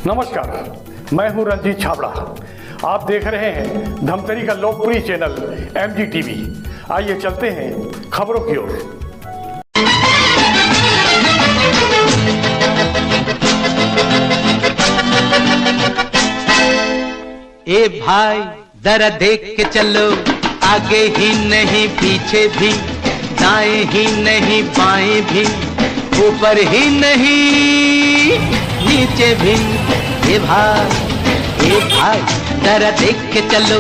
नमस्कार, मैं हूं रंजीत छाबड़ा। आप देख रहे हैं धमतरी का लोकप्रिय चैनल MGTV। आइए चलते हैं खबरों की ओर। ए भाई जरा देख के चलो, आगे ही नहीं पीछे भी, दाएं ही नहीं बाएं भी, ऊपर ही नहीं नीचे भी। ए भाई जरा देख के चलो,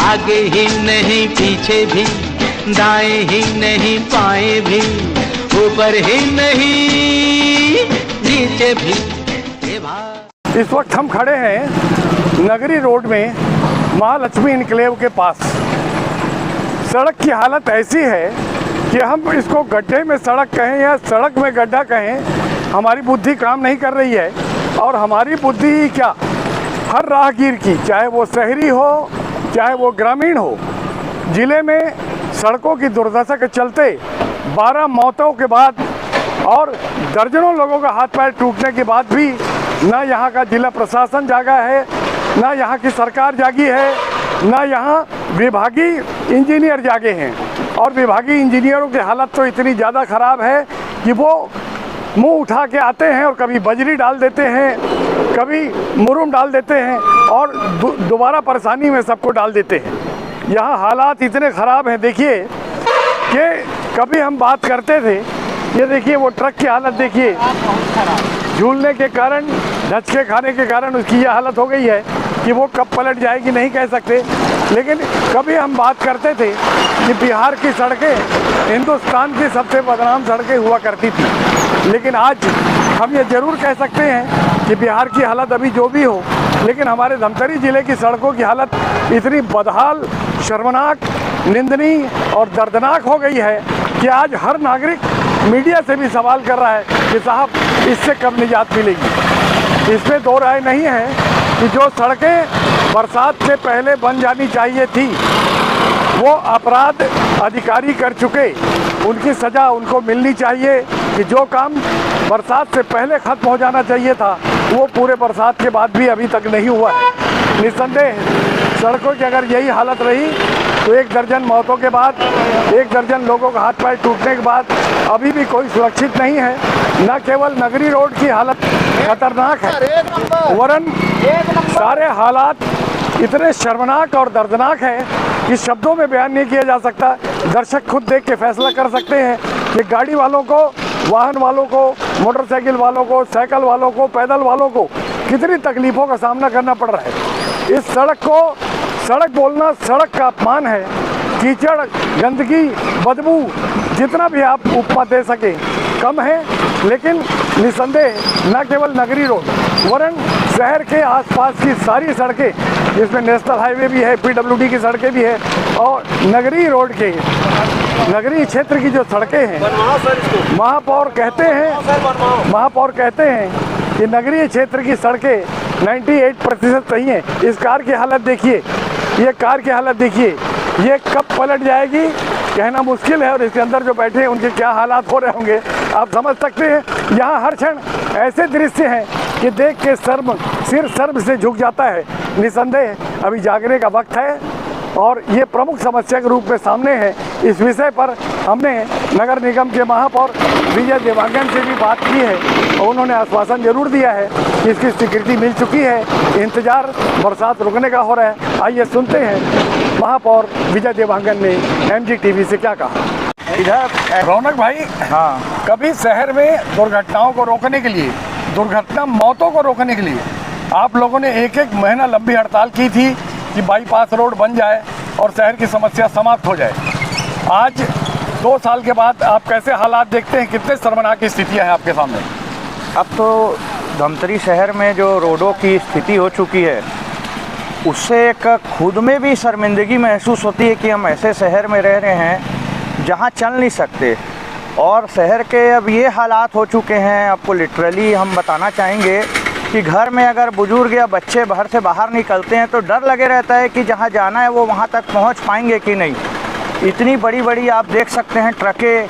आगे ही नहीं पीछे भी, दाएं ही नहीं बाएं भी, ऊपर ही नहीं नीचे भी। ए भाई इस वक्त हम खड़े हैं नगरी रोड में महालक्ष्मी इनक्लेव के पास। सड़क की हालत ऐसी है कि हम इसको गड्ढे में सड़क कहें या सड़क में गड्ढा कहें, हमारी बुद्धि काम नहीं कर रही है। और हमारी बुद्धि ही क्या, हर राहगीर की, चाहे वो शहरी हो चाहे वो ग्रामीण हो, ज़िले में सड़कों की दुर्दशा के चलते 12 मौतों के बाद और दर्जनों लोगों का हाथ पैर टूटने के बाद भी ना यहाँ का जिला प्रशासन जागा है, ना यहाँ की सरकार जागी है, ना यहाँ विभागीय इंजीनियर जागे हैं। और विभागीय इंजीनियरों की हालत तो इतनी ज़्यादा ख़राब है कि वो मुंह उठा के आते हैं और कभी बजरी डाल देते हैं, कभी मुरुम डाल देते हैं और दोबारा परेशानी में सबको डाल देते हैं। यहाँ हालात इतने ख़राब हैं, देखिए कि कभी हम बात करते थे, ये देखिए वो ट्रक की हालत देखिए, झूलने के कारण, धचके खाने के कारण उसकी ये हालत हो गई है कि वो कब पलट जाएगी नहीं कह सकते। लेकिन कभी हम बात करते थे कि बिहार की सड़कें हिंदुस्तान की सबसे बदनाम सड़कें हुआ करती थी, लेकिन आज हम ये ज़रूर कह सकते हैं कि बिहार की हालत अभी जो भी हो, लेकिन हमारे धमतरी ज़िले की सड़कों की हालत इतनी बदहाल, शर्मनाक, निंदनीय और दर्दनाक हो गई है कि आज हर नागरिक मीडिया से भी सवाल कर रहा है कि साहब इससे कब निजात मिलेगी। इसमें दो राय नहीं है कि जो सड़कें बरसात से पहले बन जानी चाहिए थी, वो अपराध अधिकारी कर चुके, उनकी सज़ा उनको मिलनी चाहिए कि जो काम बरसात से पहले ख़त्म हो जाना चाहिए था वो पूरे बरसात के बाद भी अभी तक नहीं हुआ है। निस्संदेह सड़कों की अगर यही हालत रही तो 1 दर्जन मौतों के बाद, 1 दर्जन लोगों का हाथ पैर टूटने के बाद अभी भी कोई सुरक्षित नहीं है। न केवल नगरी रोड की हालत खतरनाक है, वरन सारे हालात इतने शर्मनाक और दर्दनाक हैं कि शब्दों में बयान नहीं किया जा सकता। दर्शक खुद देख के फैसला कर सकते हैं कि गाड़ी वालों को, वाहन वालों को, मोटरसाइकिल वालों को, साइकिल वालों को, पैदल वालों को कितनी तकलीफ़ों का सामना करना पड़ रहा है। इस सड़क को सड़क बोलना सड़क का अपमान है। कीचड़, गंदगी, बदबू, जितना भी आप उपमा दे सके कम है। लेकिन निस्संदेह न केवल नगरी रोड, वरन शहर के आसपास की सारी सड़कें, जिसमें नेशनल हाईवे भी है, PWD की सड़कें भी है, और नगरी रोड के नगरीय क्षेत्र की जो सड़कें हैं, महापौर कहते हैं कि नगरीय क्षेत्र की सड़कें 98% सही हैं। इस कार की हालत देखिए, ये कार की हालत देखिए, ये कब पलट जाएगी कहना मुश्किल है। और इसके अंदर जो बैठे हैं उनके क्या हालात हो रहे होंगे आप समझ सकते हैं। यहाँ हर क्षण ऐसे दृश्य हैं कि देख के सिर शर्म से झुक जाता है। निस्संदेह अभी जागने का वक्त है और ये प्रमुख समस्या के रूप में सामने है। इस विषय पर हमने नगर निगम के महापौर विजय देवांगन से भी बात की है और उन्होंने आश्वासन जरूर दिया है कि इसकी स्वीकृति मिल चुकी है। इंतजार बरसात रुकने का हो रहा है। आइए सुनते हैं महापौर विजय देवांगन ने MGTV से क्या कहा। इधर रौनक भाई, हाँ, कभी शहर में दुर्घटनाओं को रोकने के लिए, दुर्घटना मौतों को रोकने के लिए आप लोगों ने 1 महीना लंबी हड़ताल की थी कि बाईपास रोड बन जाए और शहर की समस्या समाप्त हो जाए। आज 2 साल के बाद आप कैसे हालात देखते हैं, कितने शर्मनाक स्थितियाँ हैं आपके सामने? अब तो धमतरी शहर में जो रोडों की स्थिति हो चुकी है, उससे एक खुद में भी शर्मिंदगी महसूस होती है कि हम ऐसे शहर में रह रहे हैं जहां चल नहीं सकते। और शहर के अब ये हालात हो चुके हैं, आपको लिटरली हम बताना चाहेंगे कि घर में अगर बुजुर्ग या बच्चे घर से बाहर निकलते हैं तो डर लगे रहता है कि जहां जाना है वो वहां तक पहुंच पाएंगे कि नहीं। इतनी बड़ी बड़ी आप देख सकते हैं ट्रकें,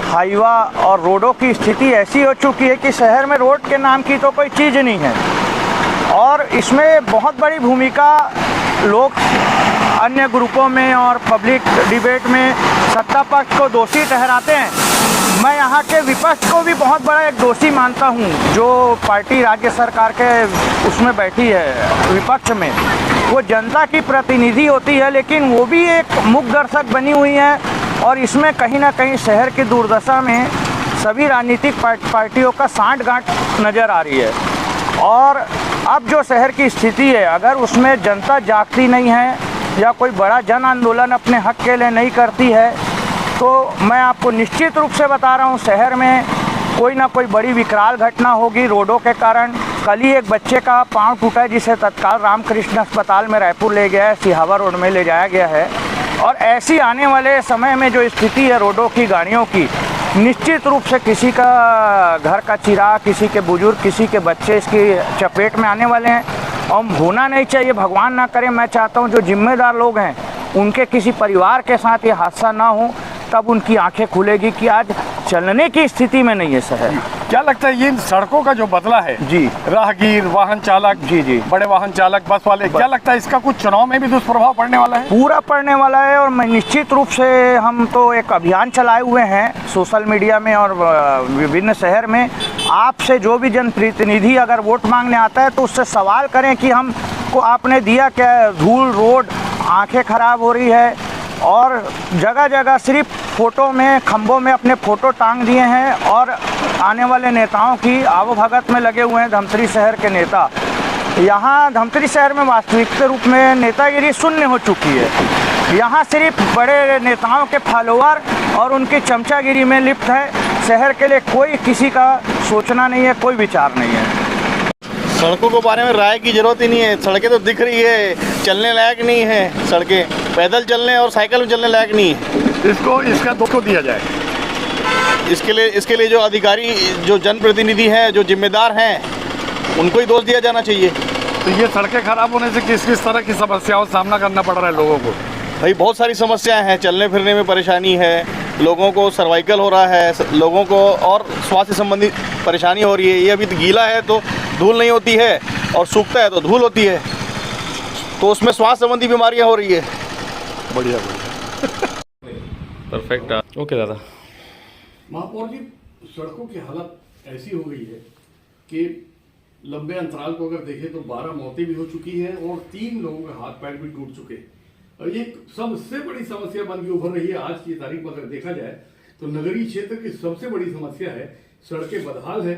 हाईवा और रोडों की स्थिति ऐसी हो चुकी है कि शहर में रोड के नाम की तो कोई चीज़ नहीं है। और इसमें बहुत बड़ी भूमिका लोग अन्य ग्रुपों में और पब्लिक डिबेट में सत्ता पक्ष को दोषी ठहराते हैं। मैं यहाँ के विपक्ष को भी बहुत बड़ा एक दोषी मानता हूँ, जो पार्टी राज्य सरकार के उसमें बैठी है विपक्ष में। वो जनता की प्रतिनिधि होती है, लेकिन वो भी एक मुख्य दर्शक बनी हुई है और इसमें कहीं ना कहीं शहर की दुर्दशा में सभी राजनीतिक पार्टियों का सांठ-गांठ नज़र आ रही है। और अब जो शहर की स्थिति है, अगर उसमें जनता जागती नहीं है या कोई बड़ा जन आंदोलन अपने हक के लिए नहीं करती है, तो मैं आपको निश्चित रूप से बता रहा हूँ, शहर में कोई ना कोई बड़ी विकराल घटना होगी रोडों के कारण। कल ही एक बच्चे का पाँव टूटा, जिसे तत्काल रामकृष्ण अस्पताल में रायपुर ले गया है, सिहावा रोड में ले जाया गया है। और ऐसी आने वाले समय में जो स्थिति है रोडों की, गाड़ियों की, निश्चित रूप से किसी का घर का चिराग, किसी के बुजुर्ग, किसी के बच्चे इसकी चपेट में आने वाले हैं। और होना नहीं चाहिए, भगवान ना करे। मैं चाहता हूं जो जिम्मेदार लोग हैं उनके किसी परिवार के साथ ये हादसा ना हो, तब उनकी आंखें खुलेगी कि आज चलने की स्थिति में नहीं है शहर। क्या लगता है ये सड़कों का जो बदला है जी, राहगीर, वाहन चालक, जी, बड़े वाहन चालक, बस वाले, क्या लगता है इसका कुछ चुनाव में भी दुष्प्रभाव पड़ने वाला है? पूरा पड़ने वाला है। और मैं निश्चित रूप से, हम तो एक अभियान चलाए हुए हैं सोशल मीडिया में और विभिन्न शहर में। आपसे जो भी जनप्रतिनिधि अगर वोट मांगने आता है तो उससे सवाल करें कि हमको आपने दिया क्या। धूल, रोड, आंखें खराब हो रही है और जगह जगह सिर्फ फ़ोटो में, खंभों में अपने फ़ोटो टांग दिए हैं और आने वाले नेताओं की आवभगत में लगे हुए हैं धमतरी शहर के नेता। यहाँ धमतरी शहर में वास्तविक रूप में नेतागिरी शून्य हो चुकी है। यहाँ सिर्फ बड़े नेताओं के फॉलोअर और उनकी चमचागिरी में लिप्त है। शहर के लिए कोई किसी का सोचना नहीं है, कोई विचार नहीं है। सड़कों के बारे में राय की जरूरत ही नहीं है। सड़कें तो दिख रही है, चलने लायक नहीं है सड़कें, पैदल चलने और साइकिल में चलने लायक नहीं है। इसका दोष को दिया जाए। इसके लिए जो अधिकारी, जो जनप्रतिनिधि हैं, जो जिम्मेदार हैं, उनको ही दोष दिया जाना चाहिए। तो ये सड़कें खराब होने से किस किस तरह की समस्याओं का सामना करना पड़ रहा है लोगों को? भाई बहुत सारी समस्याएं हैं, चलने फिरने में परेशानी है, लोगों को सर्वाइकल हो रहा है, लोगों को और स्वास्थ्य संबंधी परेशानी हो रही है। ये अभी गीला है तो धूल नहीं होती है और सूखता है तो धूल होती है, तो उसमें स्वास्थ्य संबंधी बीमारियां हो रही है। बढ़िया परफेक्ट। ओके दादा। महापौर जी, सड़कों की हालत ऐसी हो गई है कि लंबे अंतराल को अगर देखें तो 12 मौतें भी हो चुकी हैं और 3 लोगों के हाथ पैर भी टूट चुके हैं। और ये सबसे बड़ी समस्या बन के उभर रही है। आज की तारीख में अगर देखा जाए तो नगरीय क्षेत्र की सबसे बड़ी समस्या है, सड़कें बदहाल है।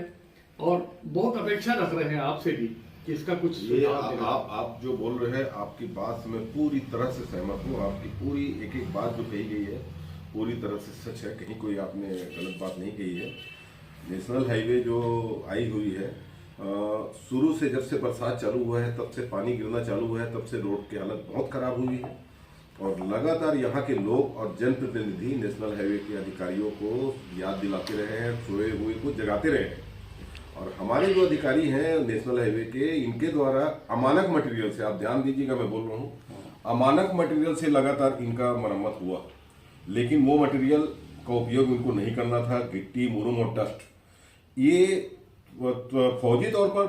और बहुत अपेक्षा रख रहे हैं आपसे भी कि इसका कुछ आप जो बोल रहे हैं, आपकी बात से मैं पूरी तरह से सहमत हूँ। आपकी पूरी एक एक बात जो कही गई है पूरी तरह से सच है, कहीं कोई आपने गलत बात नहीं कही है। नेशनल हाईवे जो आई हुई है, शुरू से जब से बरसात चालू हुआ है तब से पानी गिरना चालू हुआ है, तब से रोड की हालत बहुत खराब हुई है। और लगातार यहाँ के लोग और जनप्रतिनिधि नेशनल हाईवे के अधिकारियों को याद दिलाते रहे हैं, सोए हुए को जगाते रहे हैं। और हमारे जो अधिकारी हैं नेशनल हाईवे के, इनके द्वारा अमानक मटेरियल से, आप ध्यान दीजिएगा मैं बोल रहा हूँ, अमानक मटेरियल से लगातार इनका मरम्मत हुआ, लेकिन वो मटेरियल का उपयोग इनको नहीं करना था। गिट्टी, मुरुम और डस्ट, ये फौजी तौर पर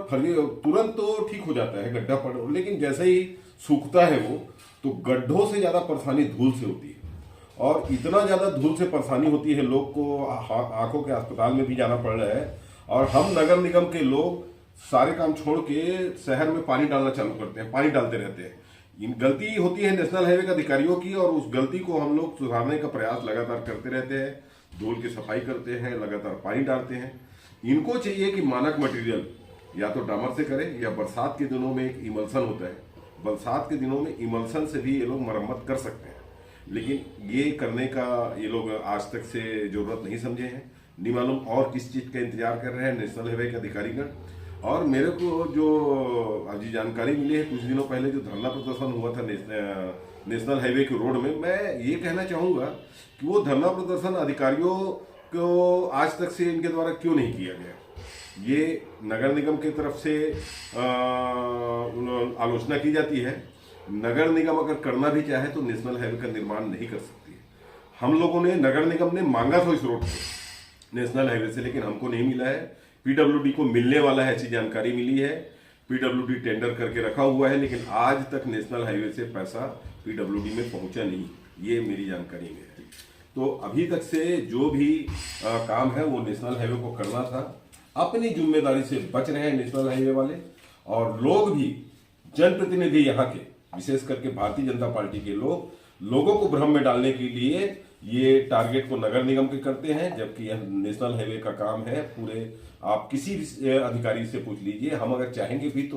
तुरंत तो ठीक हो जाता है, गड्ढा पड़, लेकिन जैसे ही सूखता है वो, तो गड्ढों से ज़्यादा परेशानी धूल से होती है। और इतना ज़्यादा धूल से परेशानी होती है, लोग को आंखों के अस्पताल में भी जाना पड़ रहा है। और हम नगर निगम के लोग सारे काम छोड़ के शहर में पानी डालना चालू करते हैं, पानी डालते रहते हैं। इन गलती होती है नेशनल हाईवे के अधिकारियों की, और उस गलती को हम लोग सुधारने का प्रयास लगातार करते रहते हैं। धूल की सफाई करते हैं, लगातार पानी डालते हैं। इनको चाहिए कि मानक मटेरियल या तो डामर से करें, या बरसात के दिनों में एक इमल्सन होता है, बरसात के दिनों में इमल्सन से भी ये लोग मरम्मत कर सकते हैं। लेकिन ये करने का ये लोग आज तक से जरूरत नहीं समझे हैं। नहीं मालूम और किस चीज़ का इंतजार कर रहे हैं नेशनल हाईवे के अधिकारीगण। और मेरे को जो अभी जानकारी मिली है, कुछ दिनों पहले जो धरना प्रदर्शन हुआ था नेशनल हाईवे के रोड में, मैं ये कहना चाहूँगा कि वो धरना प्रदर्शन अधिकारियों को आज तक से इनके द्वारा क्यों नहीं किया गया। ये नगर निगम की तरफ से आलोचना की जाती है। नगर निगम अगर करना भी चाहे तो नेशनल हाईवे का निर्माण नहीं कर सकती। हम लोगों ने, नगर निगम ने मांगा था इस रोड को नेशनल हाईवे से, लेकिन हमको नहीं मिला है। पीडब्ल्यूडी को मिलने वाला है, ऐसी जानकारी मिली है। पीडब्ल्यूडी टेंडर करके रखा हुआ है, लेकिन आज तक नेशनल हाईवे से पैसा पीडब्ल्यूडी में पहुंचा नहीं, ये मेरी जानकारी में है। तो अभी तक से जो भी काम है वो नेशनल हाईवे को करना था, अपनी जिम्मेदारी से बच रहे हैं नेशनल हाईवे वाले, और लोग भी, जनप्रतिनिधि यहाँ के, विशेष करके भारतीय जनता पार्टी के लोगों को भ्रम में डालने के लिए ये टारगेट को नगर निगम के करते हैं, जबकि यह नेशनल हाईवे का काम है। पूरे आप किसी भी अधिकारी से पूछ लीजिए, हम अगर चाहेंगे भी तो